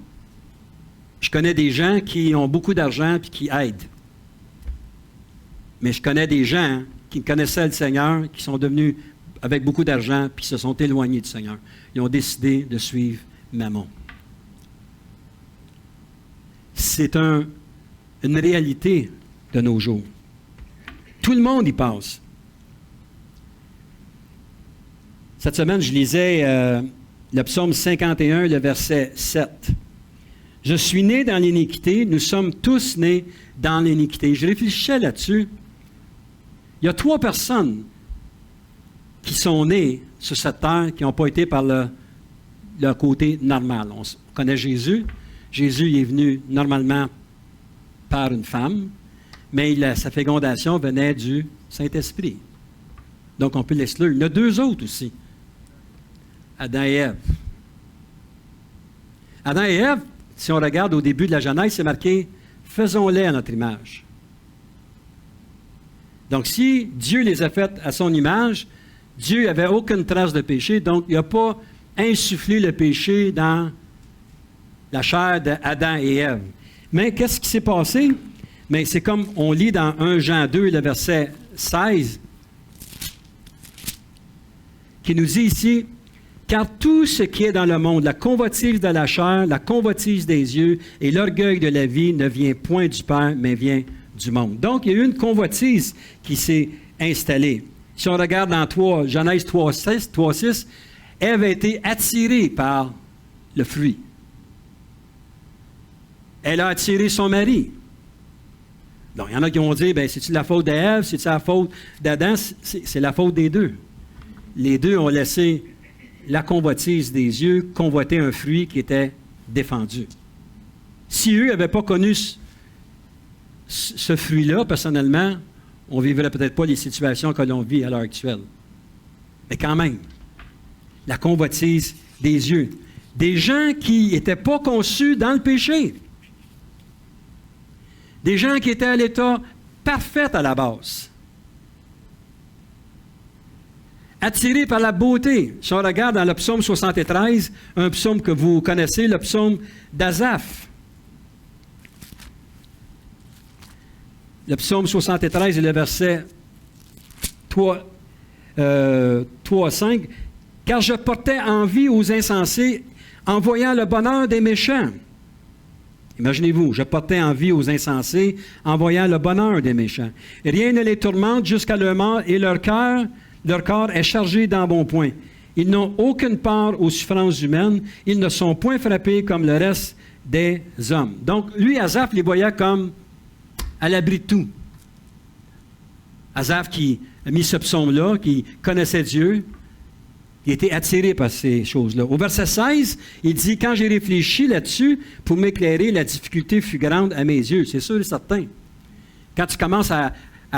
Je connais des gens qui ont beaucoup d'argent et qui aident. Mais je connais des gens qui connaissaient le Seigneur, qui sont devenus avec beaucoup d'argent puis qui se sont éloignés du Seigneur. Ils ont décidé de suivre Mammon. c'est une réalité de nos jours. Tout le monde y passe. Cette semaine, je lisais le psaume 51, le verset 7. « Je suis né dans l'iniquité, nous sommes tous nés dans l'iniquité. » Je réfléchissais là-dessus. Il y a 3 personnes qui sont nées sur cette terre qui n'ont pas été par le côté normal. On connaît Jésus. Jésus est venu normalement par une femme, mais sa fécondation venait du Saint-Esprit. Donc, on peut l'exclure. Il y en a 2 autres aussi. Adam et Ève. Adam et Ève, si on regarde au début de la Genèse, c'est marqué « Faisons-les à notre image ». Donc, si Dieu les a faites à son image, Dieu n'avait aucune trace de péché, donc il n'a pas insufflé le péché dans la chair d'Adam et Ève. Mais qu'est-ce qui s'est passé? Mais c'est comme on lit dans 1 Jean 2, le verset 16, qui nous dit ici, « Car tout ce qui est dans le monde, la convoitise de la chair, la convoitise des yeux et l'orgueil de la vie ne vient point du Père, mais vient du monde. » Donc, il y a eu une convoitise qui s'est installée. Si on regarde dans Genèse 3.6, Ève a été attirée par le fruit. Elle a attiré son mari. Donc, il y en a qui vont dire, c'est-tu la faute d'Ève, c'est-tu la faute d'Adam? C'est la faute des deux. Les deux ont laissé la convoitise des yeux convoiter un fruit qui était défendu. Si eux n'avaient pas connu ce fruit-là, personnellement, on ne vivrait peut-être pas les situations que l'on vit à l'heure actuelle. Mais quand même, la convoitise des yeux. Des gens qui n'étaient pas conçus dans le péché. Des gens qui étaient à l'état parfait à la base. Attirés par la beauté. Si on regarde dans le psaume 73, un psaume que vous connaissez, le psaume d'Asaph. Le psaume 73 et le verset 3 à 5. « Car je portais envie aux insensés en voyant le bonheur des méchants. » Imaginez-vous, je portais envie aux insensés en voyant le bonheur des méchants. « Rien ne les tourmente jusqu'à leur mort et leur corps est chargé d'embonpoint. Ils n'ont aucune part aux souffrances humaines. Ils ne sont point frappés comme le reste des hommes. » Donc, lui, Asaph, les voyait comme à l'abri de tout. Asaph qui a mis ce psaume-là, qui connaissait Dieu, qui était attiré par ces choses-là. Au verset 16, il dit, « Quand j'ai réfléchi là-dessus, pour m'éclairer, la difficulté fut grande à mes yeux. » C'est sûr et certain. Quand tu commences à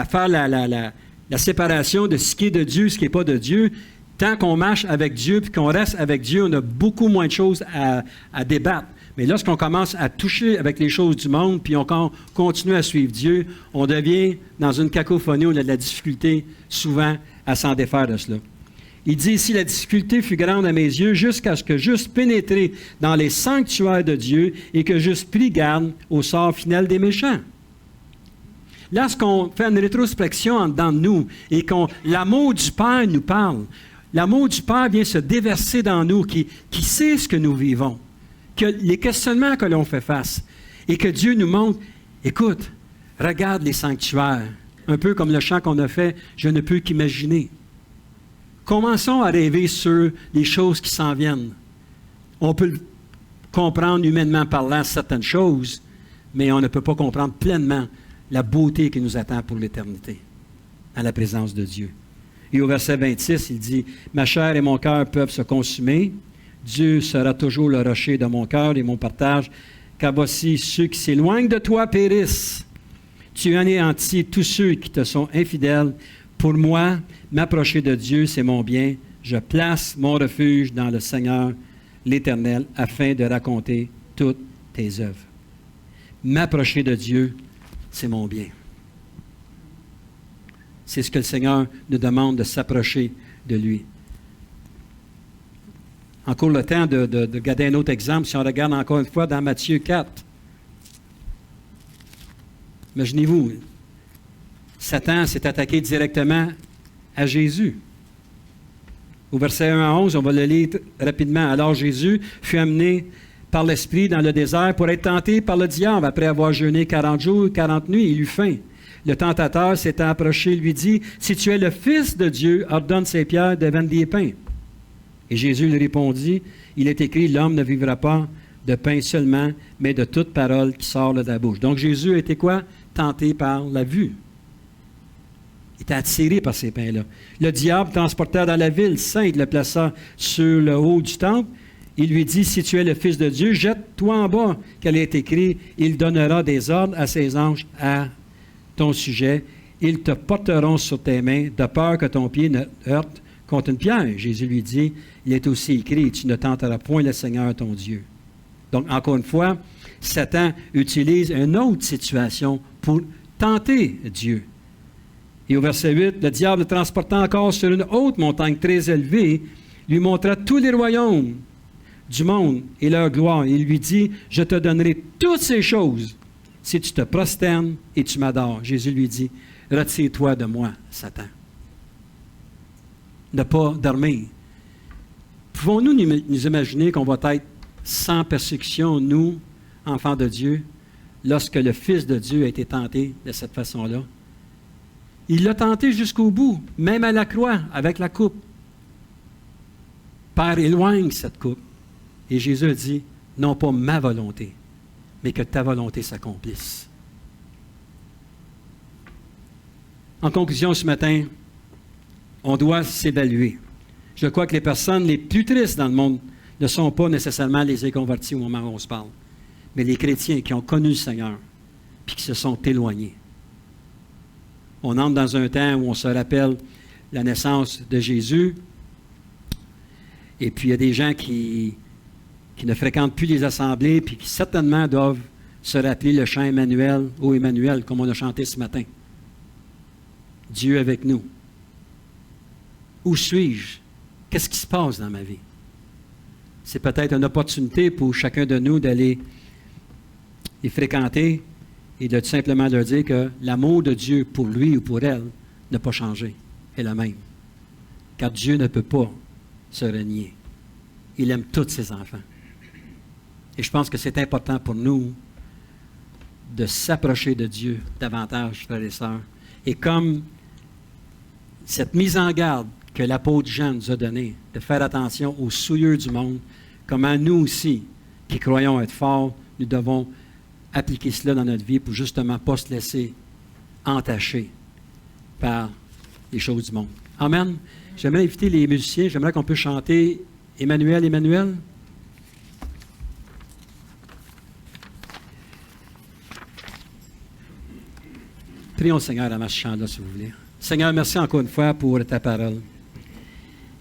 faire la séparation de ce qui est de Dieu, ce qui n'est pas de Dieu, tant qu'on marche avec Dieu puis qu'on reste avec Dieu, on a beaucoup moins de choses à débattre. Mais lorsqu'on commence à toucher avec les choses du monde, puis on continue à suivre Dieu, on devient dans une cacophonie où on a de la difficulté souvent à s'en défaire de cela. Il dit ici, « La difficulté fut grande à mes yeux jusqu'à ce que j'eusse pénétré dans les sanctuaires de Dieu et que j'eusse pris garde au sort final des méchants. » Lorsqu'on fait une rétrospection en dedans de nous et que l'amour du Père nous parle, l'amour du Père vient se déverser dans nous, qui sait ce que nous vivons, que les questionnements que l'on fait face, et que Dieu nous montre, écoute, regarde les sanctuaires, un peu comme le chant qu'on a fait, « Je ne peux qu'imaginer ». Commençons à rêver sur les choses qui s'en viennent. On peut comprendre humainement parlant certaines choses, mais on ne peut pas comprendre pleinement la beauté qui nous attend pour l'éternité, à la présence de Dieu. Et au verset 26, il dit, « Ma chair et mon cœur peuvent se consumer. Dieu sera toujours le rocher de mon cœur et mon partage, car voici ceux qui s'éloignent de toi périssent. Tu anéantis tous ceux qui te sont infidèles. Pour moi, m'approcher de Dieu, c'est mon bien. Je place mon refuge dans le Seigneur, l'Éternel, afin de raconter toutes tes œuvres. » M'approcher de Dieu, c'est mon bien. C'est ce que le Seigneur nous demande, de s'approcher de lui. Encore le temps de regarder un autre exemple, si on regarde encore une fois dans Matthieu 4. Imaginez-vous, Satan s'est attaqué directement à Jésus. Au verset 1 à 11, on va le lire rapidement. « Alors Jésus fut amené par l'Esprit dans le désert pour être tenté par le diable. Après avoir jeûné 40 jours et 40 nuits, il eut faim. Le tentateur s'étant approché, lui dit, « Si tu es le Fils de Dieu, ordonne ces pierres deviennent des pains. » Et Jésus lui répondit, « Il est écrit, l'homme ne vivra pas de pain seulement, mais de toute parole qui sort de ta bouche. » Donc Jésus a été quoi? Tenté par la vue. Il était attiré par ces pains-là. Le diable transporta dans la ville sainte, le plaça sur le haut du temple. Il lui dit, « Si tu es le Fils de Dieu, jette-toi en bas, car il est écrit, il donnera des ordres à ses anges à ton sujet. Ils te porteront sur tes mains, de peur que ton pied ne heurte contre une pierre. » Jésus lui dit, « Il est aussi écrit, tu ne tenteras point le Seigneur ton Dieu. » Donc, encore une fois, Satan utilise une autre situation pour tenter Dieu. Et au verset 8, le diable le transportant encore sur une haute montagne très élevée, lui montra tous les royaumes du monde et leur gloire. Il lui dit, « Je te donnerai toutes ces choses si tu te prosternes et tu m'adores. » Jésus lui dit, « Retire-toi de moi, Satan. » Ne pas dormir. Pouvons-nous nous imaginer qu'on va être sans persécution, nous, enfants de Dieu, lorsque le Fils de Dieu a été tenté de cette façon-là? Il l'a tenté jusqu'au bout, même à la croix, avec la coupe. Père, éloigne cette coupe. Et Jésus a dit, non pas ma volonté, mais que ta volonté s'accomplisse. En conclusion, ce matin, on doit s'évaluer. Je crois que les personnes les plus tristes dans le monde ne sont pas nécessairement les inconvertis au moment où on se parle, mais les chrétiens qui ont connu le Seigneur puis qui se sont éloignés. On entre dans un temps où on se rappelle la naissance de Jésus, et puis il y a des gens qui ne fréquentent plus les assemblées, puis qui certainement doivent se rappeler le chant Emmanuel, ô Emmanuel, comme on a chanté ce matin. Dieu avec nous. Où suis-je? Qu'est-ce qui se passe dans ma vie? C'est peut-être une opportunité pour chacun de nous d'aller les fréquenter et de tout simplement leur dire que l'amour de Dieu pour lui ou pour elle n'a pas changé, est le même. Car Dieu ne peut pas se renier. Il aime tous ses enfants. Et je pense que c'est important pour nous de s'approcher de Dieu davantage, frères et sœurs. Et comme cette mise en garde que l'apôtre Jean nous a donnée, de faire attention aux souillures du monde, comment nous aussi, qui croyons être forts, nous devons appliquer cela dans notre vie pour justement ne pas se laisser entacher par les choses du monde. Amen. J'aimerais inviter les musiciens, j'aimerais qu'on puisse chanter Emmanuel, Emmanuel. Prions le Seigneur à ce chant-là, si vous voulez. Seigneur, merci encore une fois pour ta parole.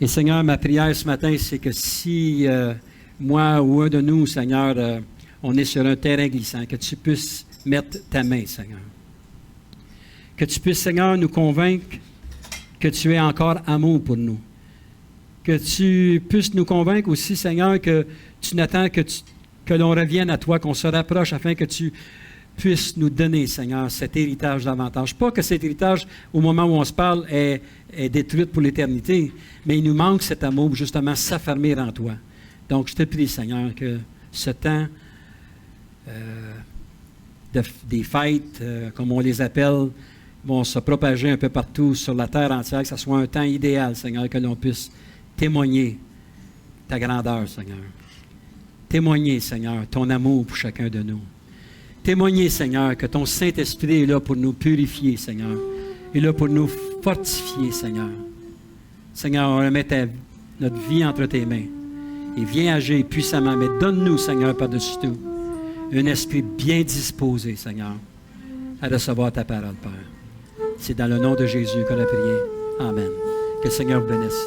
Et Seigneur, ma prière ce matin, c'est que si moi ou un de nous, Seigneur, on est sur un terrain glissant, que tu puisses mettre ta main, Seigneur. Que tu puisses, Seigneur, nous convaincre que tu es encore amour pour nous. Que tu puisses nous convaincre aussi, Seigneur, que tu n'attends que l'on revienne à toi, qu'on se rapproche afin que tu puisses nous donner, Seigneur, cet héritage davantage. Pas que cet héritage, au moment où on se parle, est détruit pour l'éternité, mais il nous manque cet amour pour justement s'affermir en toi. Donc, je te prie, Seigneur, que ce temps des fêtes, comme on les appelle, vont se propager un peu partout sur la terre entière, que ce soit un temps idéal, Seigneur, que l'on puisse témoigner ta grandeur, Seigneur. Témoigner, Seigneur, ton amour pour chacun de nous. Témoigner, Seigneur, que ton Saint-Esprit est là pour nous purifier, Seigneur. Est là pour nous fortifier, Seigneur. Seigneur, on remet notre vie entre tes mains. Et viens agir puissamment, mais donne-nous, Seigneur, par-dessus tout, un esprit bien disposé, Seigneur, à recevoir ta parole, Père. C'est dans le nom de Jésus qu'on a prié. Amen. Que le Seigneur vous bénisse.